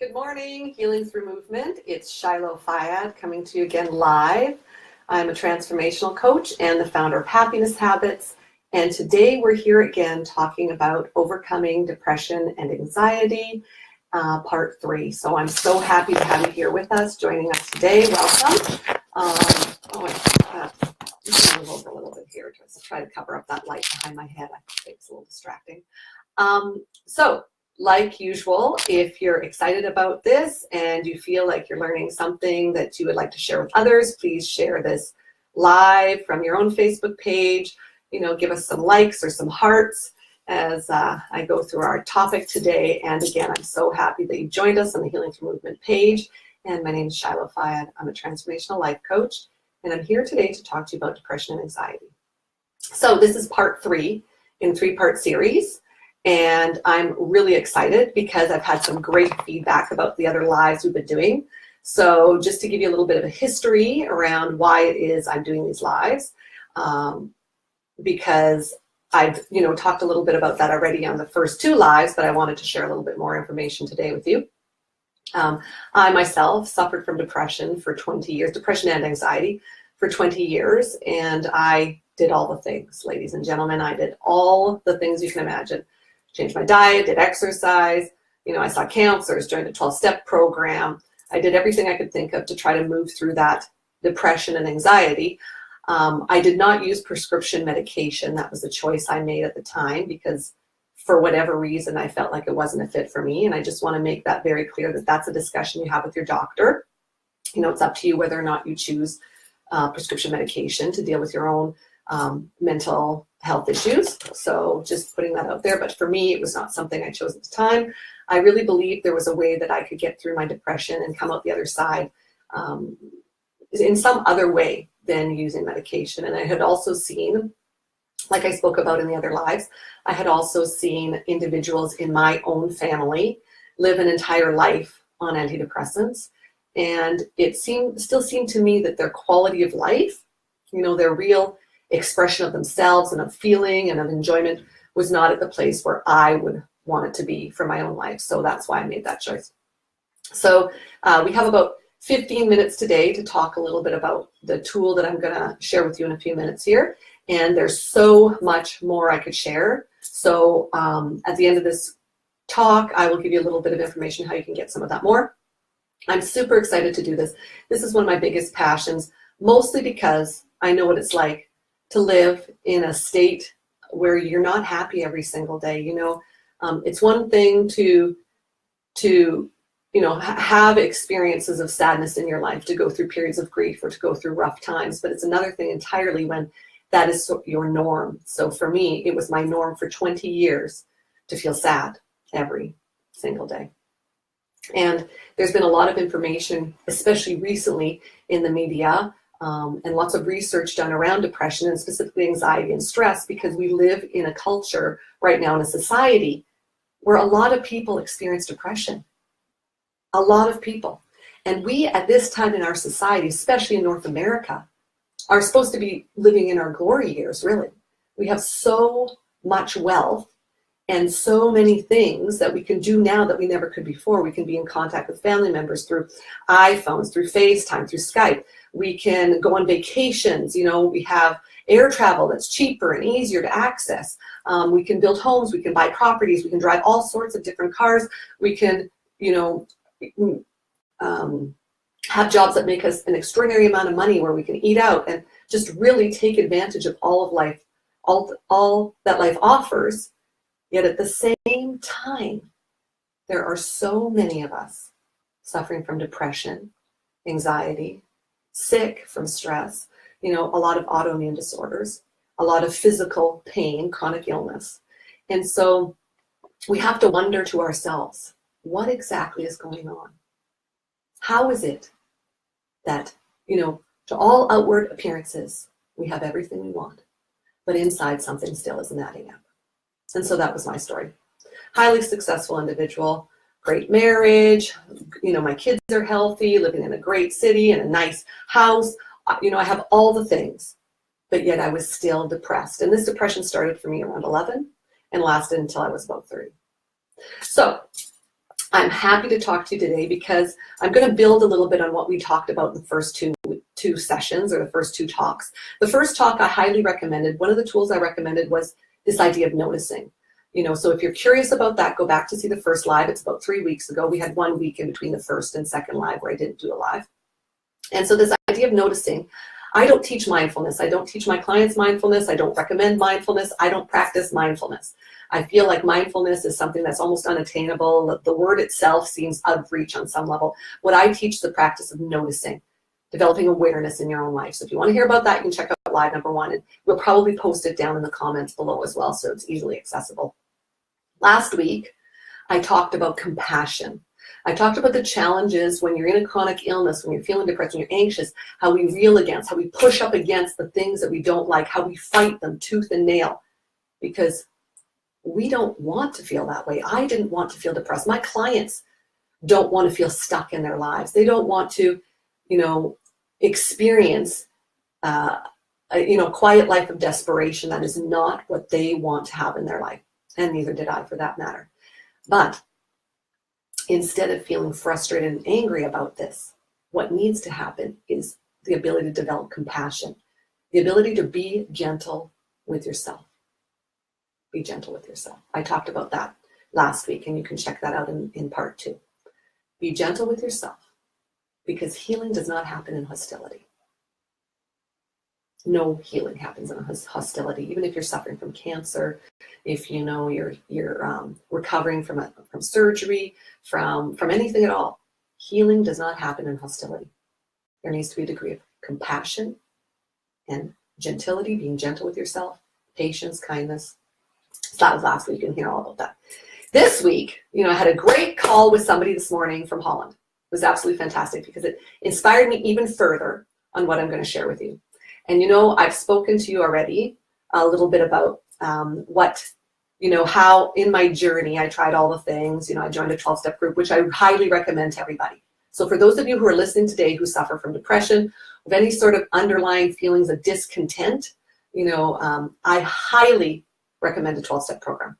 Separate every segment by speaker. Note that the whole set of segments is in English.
Speaker 1: Good morning, Healing Through Movement. It's Shyloe Fayad coming to you again live. I'm a transformational coach and the founder of Happiness Habits. And today we're here again talking about overcoming depression and anxiety, part 3. So I'm so happy to have you here with us, joining us today. Welcome. Just move over a little bit here to try to cover up that light behind my head. I think it's a little distracting. Like usual, if you're excited about this and you feel like you're learning something that you would like to share with others, please share this live from your own Facebook page. Give us some likes or some hearts as I go through our topic today. And again, I'm so happy that you joined us on the Healing Through Movement page. And my name is Shyloe Fayad. I'm a transformational life coach, and I'm here today to talk to you about depression and anxiety. So this is part 3 in 3-part series. And I'm really excited because I've had some great feedback about the other lives we've been doing. So just to give you a little bit of a history around why it is I'm doing these lives, because I've talked a little bit about that already on the first 2 lives, but I wanted to share a little bit more information today with you. I myself suffered from depression for 20 years, depression and anxiety for 20 years, and I did all the things, ladies and gentlemen. I did all the things you can imagine. Changed my diet, did exercise, I saw counselors, joined a 12-step program. I did everything I could think of to try to move through that depression and anxiety. I did not use prescription medication. That was a choice I made at the time because for whatever reason, I felt like it wasn't a fit for me. And I just want to make that very clear that that's a discussion you have with your doctor. It's up to you whether or not you choose prescription medication to deal with your own mental health issues. So just putting that out there. But for me, it was not something I chose at the time. I really believed there was a way that I could get through my depression and come out the other side in some other way than using medication. And I had also seen, like I spoke about in the other lives, I had also seen individuals in my own family live an entire life on antidepressants. And it still seemed to me that their quality of life, their real expression of themselves and of feeling and of enjoyment was not at the place where I would want it to be for my own life. So that's why I made that choice. So we have about 15 minutes today to talk a little bit about the tool that I'm going to share with you in a few minutes here. And there's so much more I could share. So at the end of this talk, I will give you a little bit of information how you can get some of that more. I'm super excited to do this. This is one of my biggest passions, mostly because I know what it's like to live in a state where you're not happy every single day. It's one thing to have experiences of sadness in your life, to go through periods of grief or to go through rough times, but it's another thing entirely when that is your norm. So for me, it was my norm for 20 years to feel sad every single day. And there's been a lot of information, especially recently in the media, and lots of research done around depression and specifically anxiety and stress, because we live in a culture right now in a society where a lot of people experience depression. A lot of people. And we at this time in our society, especially in North America, are supposed to be living in our glory years, really. We have so much wealth and so many things that we can do now that we never could before. We can be in contact with family members through iPhones, through FaceTime, through Skype. We can go on vacations. We have air travel that's cheaper and easier to access. We can build homes. We can buy properties. We can drive all sorts of different cars. We can, have jobs that make us an extraordinary amount of money where we can eat out and just really take advantage of all of life, all that life offers. Yet at the same time, there are so many of us suffering from depression, anxiety, sick from stress, a lot of autoimmune disorders, a lot of physical pain, chronic illness. And so we have to wonder to ourselves, what exactly is going on? How is it that, to all outward appearances, we have everything we want, but inside something still isn't adding up? And so that was my story. Highly successful individual, great marriage, my kids are healthy, living in a great city, in a nice house. I have all the things, but yet I was still depressed. And this depression started for me around 11 and lasted until I was about 30. So I'm happy to talk to you today because I'm going to build a little bit on what we talked about in the first two sessions, or the first two talks. The first talk I highly recommended, one of the tools I recommended was this idea of noticing. So if you're curious about that, go back to see the first live. It's about 3 weeks ago. We had 1 week in between the first and second live where I didn't do a live. And so this idea of noticing, I don't teach mindfulness. I don't teach my clients mindfulness. I don't recommend mindfulness. I don't practice mindfulness. I feel like mindfulness is something that's almost unattainable. The word itself seems out of reach on some level. What I teach is the practice of noticing, developing awareness in your own life. So if you want to hear about that, you can check out live number 1, and we'll probably post it down in the comments below as well, so it's easily accessible. Last week, I talked about compassion. I talked about the challenges when you're in a chronic illness, when you're feeling depressed, when you're anxious, how we reel against, how we push up against the things that we don't like, how we fight them tooth and nail, because we don't want to feel that way. I didn't want to feel depressed. My clients don't want to feel stuck in their lives. They don't want to, experience a quiet life of desperation. That is not what they want to have in their life, and neither did I, for that matter. But instead of feeling frustrated and angry about this, what needs to happen is the ability to develop compassion, the ability to be gentle with yourself. Be gentle with yourself. I talked about that last week, and you can check that out in part 2. Be gentle with yourself, because healing does not happen in hostility. No healing happens in hostility. Even if you're suffering from cancer, if you're recovering from surgery, from anything at all, healing does not happen in hostility. There needs to be a degree of compassion and gentility, being gentle with yourself, patience, kindness. So that was last week, and hear all about that. This week, I had a great call with somebody this morning from Holland. It was absolutely fantastic because it inspired me even further on what I'm going to share with you. And I've spoken to you already a little bit about how in my journey I tried all the things. I joined a 12-step group, which I highly recommend to everybody. So for those of you who are listening today who suffer from depression, of any sort of underlying feelings of discontent, I highly recommend a 12-step program.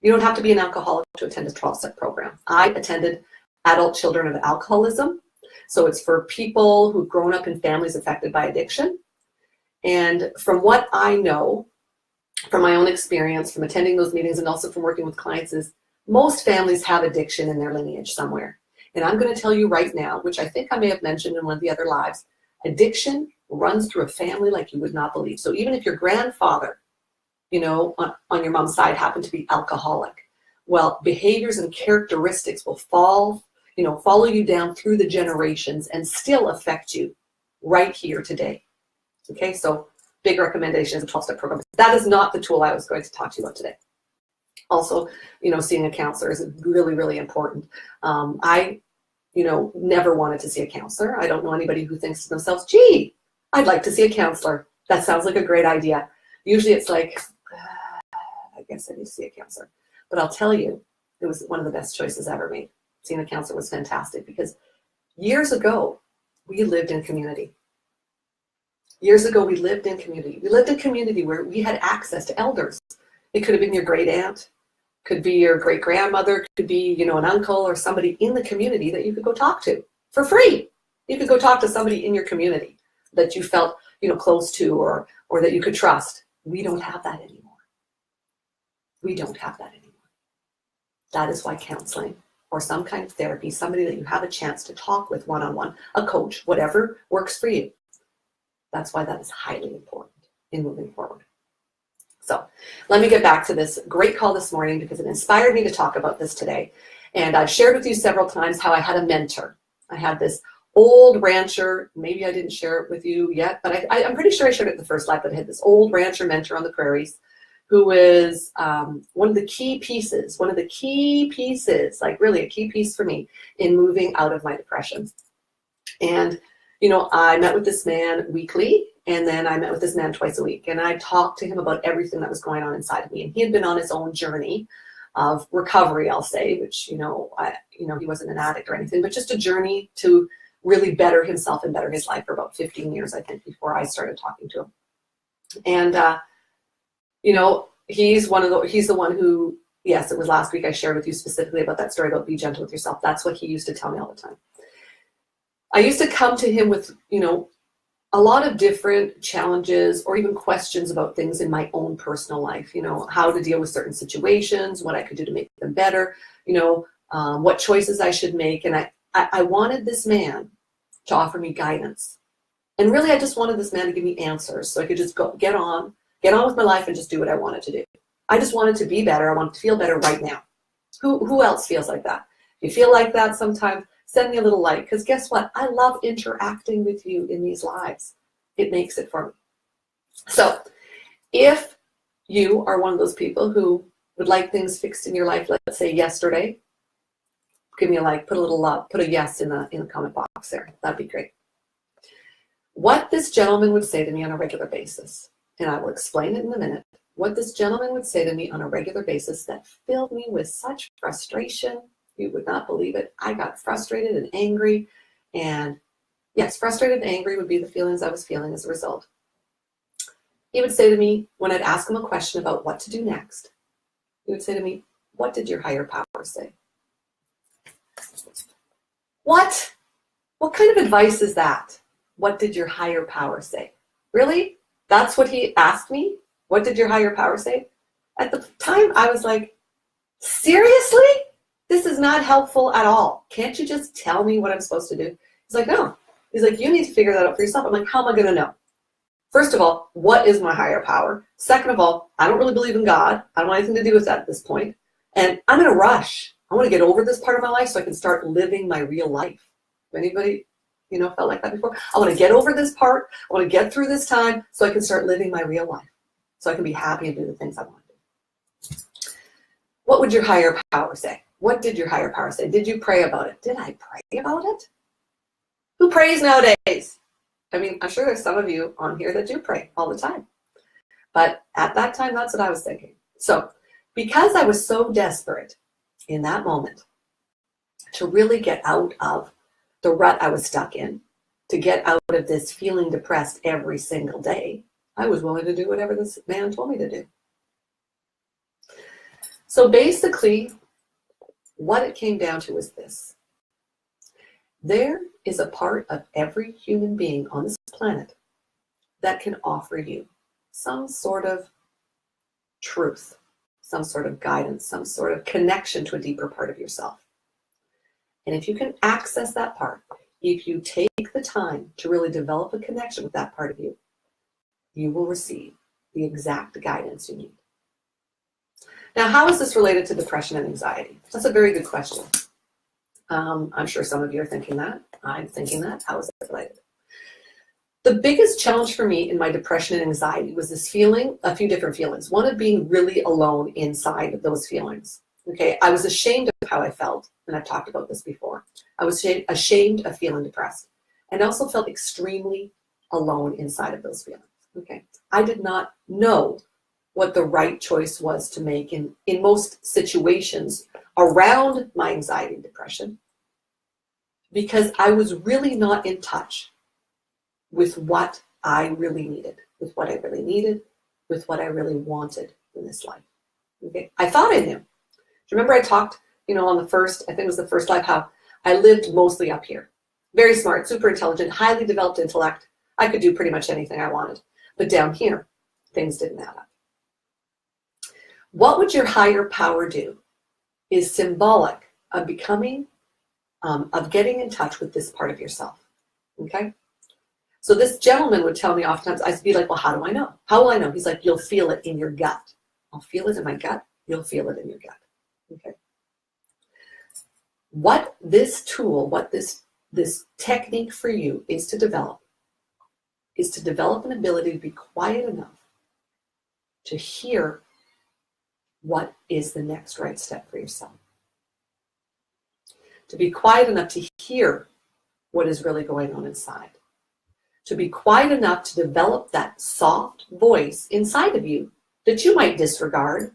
Speaker 1: You don't have to be an alcoholic to attend a 12-step program. I attended adult children of alcoholism. So it's for people who've grown up in families affected by addiction. And from what I know, from my own experience, from attending those meetings and also from working with clients, is most families have addiction in their lineage somewhere. And I'm going to tell you right now, which I think I may have mentioned in one of the other lives, addiction runs through a family like you would not believe. So even if your grandfather, on your mom's side happened to be alcoholic, well, behaviors and characteristics will follow you down through the generations and still affect you right here today. Okay, so big recommendation is a 12-step program. That is not the tool I was going to talk to you about today. Also, seeing a counselor is really, really important. I never wanted to see a counselor. I don't know anybody who thinks to themselves, gee, I'd like to see a counselor. That sounds like a great idea. Usually it's like, I guess I need to see a counselor. But I'll tell you, it was one of the best choices ever made. Seeing a counselor was fantastic because years ago, we lived in community. Years ago, we lived in community. We lived in community where we had access to elders. It could have been your great aunt, could be your great grandmother, could be, an uncle or somebody in the community that you could go talk to for free. You could go talk to somebody in your community that you felt, close to or that you could trust. We don't have that anymore. We don't have that anymore. That is why counseling or some kind of therapy, somebody that you have a chance to talk with one-on-one, a coach, whatever works for you. That's why that is highly important in moving forward. So let me get back to this great call this morning because it inspired me to talk about this today. And I've shared with you several times how I had a mentor. I had this old rancher, maybe I didn't share it with you yet, but I'm pretty sure I shared it in the first live, but I had this old rancher mentor on the prairies who was one of the key pieces, like really a key piece for me in moving out of my depression. And, I met with this man weekly, and then I met with this man twice a week, and I talked to him about everything that was going on inside of me. And he had been on his own journey of recovery, I'll say, which, he wasn't an addict or anything, but just a journey to really better himself and better his life for about 15 years, I think, before I started talking to him. And, he's the one who Yes, it was last week I shared with you specifically about that story about be gentle with yourself. That's what he used to tell me all the time. I used to come to him with, a lot of different challenges or even questions about things in my own personal life, how to deal with certain situations, what I could do to make them better, what choices I should make. And I wanted this man to offer me guidance. And really, I just wanted this man to give me answers so I could just get on with my life and just do what I wanted to do. I just wanted to be better. I wanted to feel better right now. Who else feels like that? If you feel like that sometimes, send me a little light, because guess what? I love interacting with you in these lives. It makes it for me. So if you are one of those people who would like things fixed in your life, let's say yesterday, give me a like, put a little love, put a yes in the comment box there. That'd be great. What this gentleman would say to me on a regular basis, and I will explain it in a minute, what this gentleman would say to me on a regular basis that filled me with such frustration. You would not believe it. I got frustrated and angry. And yes, frustrated and angry would be the feelings I was feeling as a result. He would say to me, when I'd ask him a question about what to do next, he would say to me, what did your higher power say? What? What kind of advice is that? What did your higher power say? Really? That's what he asked me? What did your higher power say? At the time, I was like, seriously? This is not helpful at all. Can't you just tell me what I'm supposed to do? He's like, no. He's like, you need to figure that out for yourself. I'm like, how am I going to know? First of all, what is my higher power? Second of all, I don't really believe in God. I don't want anything to do with that at this point. And I'm in a rush. I want to get over this part of my life so I can start living my real life. Anybody, felt like that before? I want to get over this part. I want to get through this time so I can start living my real life. So I can be happy and do the things I want to do. What would your higher power say? What did your higher power say? Did you pray about it? Did I pray about it? Who prays nowadays? I mean, I'm sure there's some of you on here that do pray all the time. But at that time, that's what I was thinking. So because I was so desperate in that moment to really get out of the rut I was stuck in, to get out of this feeling depressed every single day, I was willing to do whatever this man told me to do. So basically, what it came down to was this. There is a part of every human being on this planet that can offer you some sort of truth, some sort of guidance, some sort of connection to a deeper part of yourself. And if you can access that part, if you take the time to really develop a connection with that part of you, you will receive the exact guidance you need. Now, how is this related to depression and anxiety? That's a very good question. I'm sure some of you are thinking that. I'm thinking that. How is it related? The biggest challenge for me in my depression and anxiety was this feeling, a few different feelings. One of being really alone inside of those feelings. Okay, I was ashamed of how I felt, and I've talked about this before. I was ashamed of feeling depressed, and I also felt extremely alone inside of those feelings. Okay, I did not know what the right choice was to make in most situations around my anxiety and depression, because I was really not in touch with what I really needed, with what I really wanted in this life. Okay, I thought I knew. Remember I talked, on the first, I think it was the first live, how I lived mostly up here. Very smart, super intelligent, highly developed intellect. I could do pretty much anything I wanted. But down here, things didn't add up. What would your higher power do is symbolic of becoming, of getting in touch with this part of yourself. Okay? So this gentleman would tell me oftentimes, I'd be like, well, how do I know? How will I know? He's like, you'll feel it in your gut. I'll feel it in my gut. You'll feel it in your gut. Okay. What this tool, what this technique for you is to develop an ability to be quiet enough to hear what is the next right step for yourself. To be quiet enough to hear what is really going on inside. To be quiet enough to develop that soft voice inside of you that you might disregard,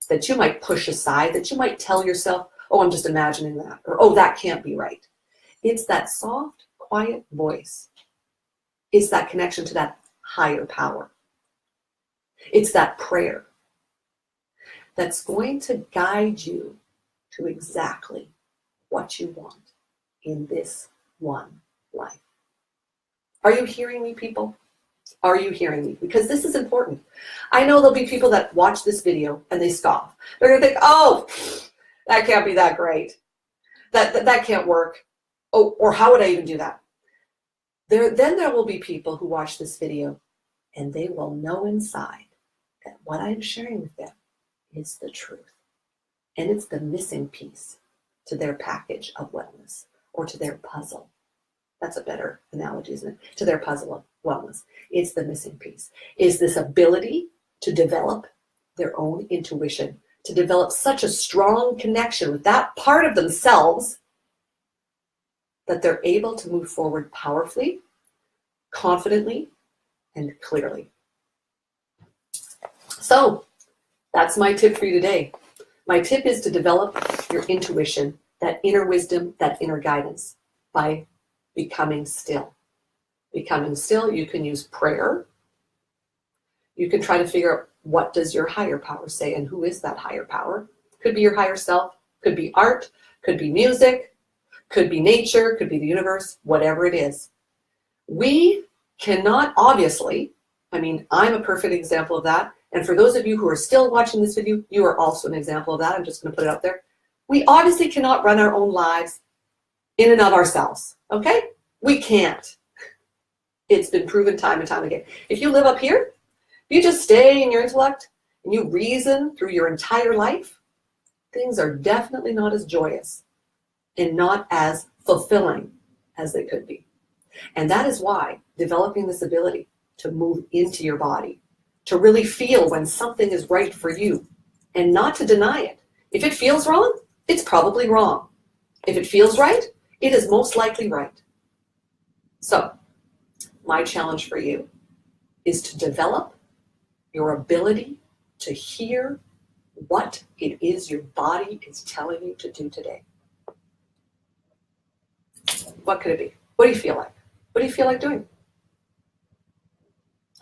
Speaker 1: that you might push aside, that you might tell yourself, oh, I'm just imagining that, or oh, that can't be right. It's that soft, quiet voice. It's that connection to that higher power. It's that prayer. that's going to guide you to exactly what you want in this one life. Are you hearing me, people? Are you hearing me? Because this is important. I know there'll be people that watch this video and they scoff. They're going to think, oh, that can't be that great. That can't work. Oh, or how would I even do that? Then there will be people who watch this video and they will know inside that what I'm sharing with them is the truth. And it's the missing piece to their package of wellness, or to their puzzle. That's a better analogy, isn't it? To their puzzle of wellness. It's the missing piece. Is this ability to develop their own intuition, to develop such a strong connection with that part of themselves that they're able to move forward powerfully, confidently, and clearly. So that's my tip for you today. My tip is to develop your intuition, that inner wisdom, that inner guidance, by becoming still. Becoming still, you can use prayer. You can try to figure out, what does your higher power say, and who is that higher power? Could be your higher self, could be art, could be music, could be nature, could be the universe, whatever it is. We cannot, obviously, I'm a perfect example of that. And for those of you who are still watching this video, you are also an example of that. I'm just going to put it out there. We obviously cannot run our own lives in and of ourselves, okay? We can't. It's been proven time and time again. If you live up here, if you just stay in your intellect and you reason through your entire life, things are definitely not as joyous and not as fulfilling as they could be. And that is why developing this ability to move into your body, to really feel when something is right for you and not to deny it. If it feels wrong, it's probably wrong. If it feels right, it is most likely right. So, my challenge for you is to develop your ability to hear what it is your body is telling you to do today. What could it be? What do you feel like? What do you feel like doing?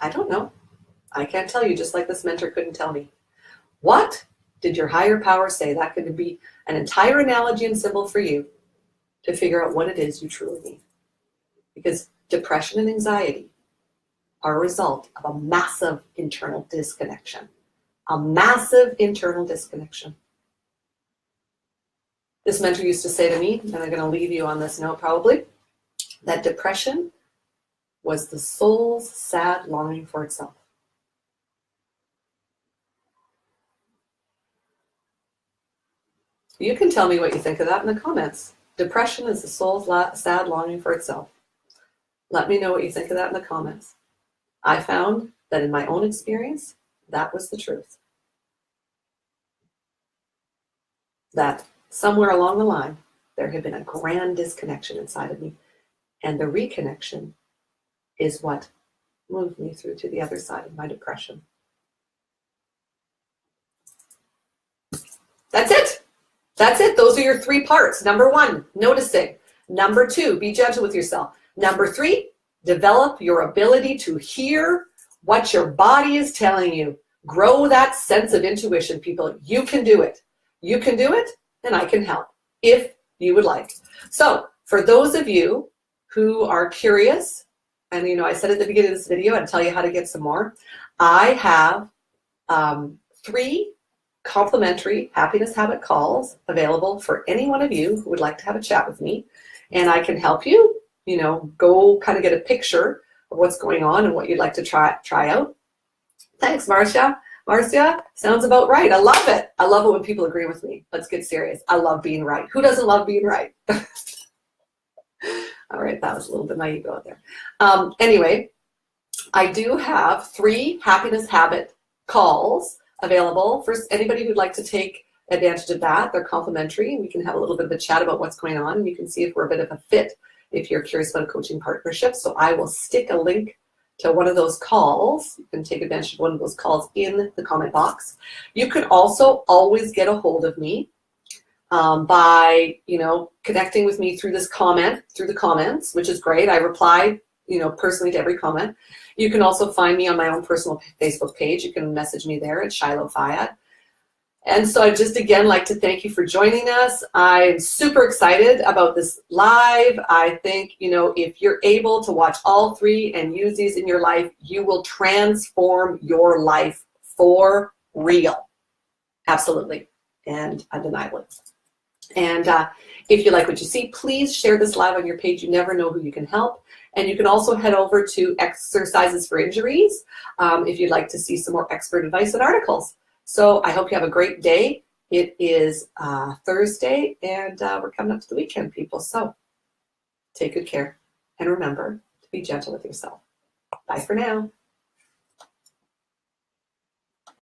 Speaker 1: I don't know. I can't tell you, just like this mentor couldn't tell me. What did your higher power say? That could be an entire analogy and symbol for you to figure out what it is you truly need. Because depression and anxiety are a result of a massive internal disconnection. A massive internal disconnection. This mentor used to say to me, and I'm going to leave you on this note probably, that depression was the soul's sad longing for itself. You can tell me what you think of that in the comments. Depression is the soul's sad longing for itself. Let me know what you think of that in the comments. I found that in my own experience, that was the truth. That somewhere along the line, there had been a grand disconnection inside of me. And the reconnection is what moved me through to the other side of my depression. That's it. That's it. Those are your 3 parts. Number 1, noticing. Number 2, be gentle with yourself. Number 3, develop your ability to hear what your body is telling you. Grow that sense of intuition, people. You can do it. You can do it, and I can help if you would like. So for those of you who are curious, and I said at the beginning of this video, I'd tell you how to get some more. I have 3 complimentary happiness habit calls available for any one of you who would like to have a chat with me, and I can help you, go kind of get a picture of what's going on and what you'd like to try out. Thanks, Marcia. Marcia, sounds about right. I love it. I love it when people agree with me. Let's get serious. I love being right. Who doesn't love being right? All right, that was a little bit my ego out there. Anyway, I do have 3 happiness habit calls available for anybody who'd like to take advantage of that. They're complimentary. We can have a little bit of a chat about what's going on, and you can see if we're a bit of a fit if you're curious about a coaching partnership. So I will stick a link to one of those calls. You can take advantage of one of those calls in the comment box. You can also always get a hold of me by connecting with me through the comments, which is great. I reply personally to every comment. You can also find me on my own personal Facebook page. You can message me there at Shyloe Fayad. And so I'd just again like to thank you for joining us. I'm super excited about this live. I think, you know, if you're able to watch all three and use these in your life, you will transform your life for real. Absolutely and undeniably. And if you like what you see, please share this live on your page. You never know who you can help. And you can also head over to Exercises for Injuries if you'd like to see some more expert advice and articles. So I hope you have a great day. It is Thursday, and we're coming up to the weekend, people. So take good care. And remember to be gentle with yourself. Bye for now.